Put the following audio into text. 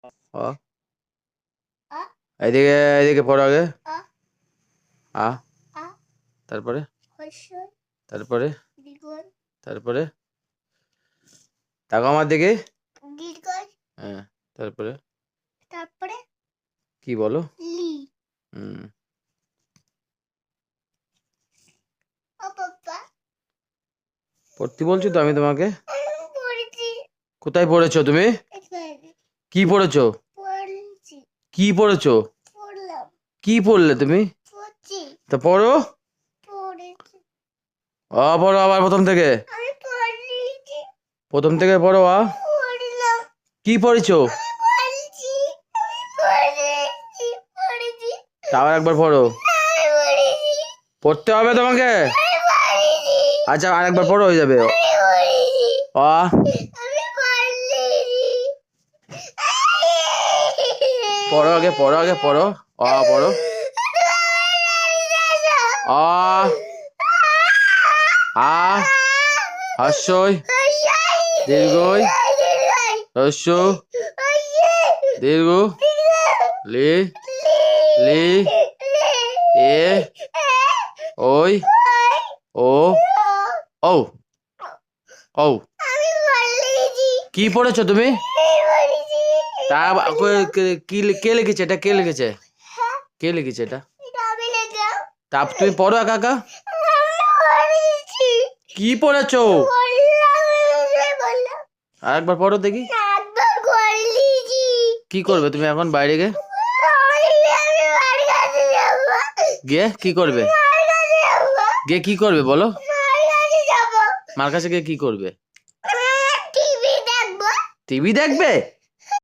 অ এদিকে এদিকে পড়ো আগে। আ তারপরে তারপরে তারপরে তাকাও আমার দিকে। হ্যাঁ তারপরে কি বলো? হুম পড়তে বলছি তো আমি তোমাকে। কোথায় পড়েছো তুমি? কি পড়েছো? কি পড়েছো? কি পড়লে তুমি? তা পড়ো। পড়ো আবার প্রথম থেকে। প্রথম থেকে পড়ো। কি পড়েছো? আবার একবার পড়ো। পড়তে হবে তোমাকে। আচ্ছা আরেকবার পড়ো হয়ে যাবে। পড়ো আগে পড়ো আগে পড়ো। পড়ো। আ আ হস্যই দীর্ঘই হস্য দীর্ঘ লি লি এ ওই ও ও ও কি পড়েছো তুমি? তা কে লিখেছে এটা? কে লিখেছে? কে লিখেছে এটা? তা তুমি পড়ো একা একা। কি পড়েছো? আরেকবার পড়ো দেখি। কি করবে তুমি এখন বাইরে গিয়ে কি করবে? গিয়ে কি করবে বলো? মার কাছে গিয়ে কি করবে? টিভি দেখবে।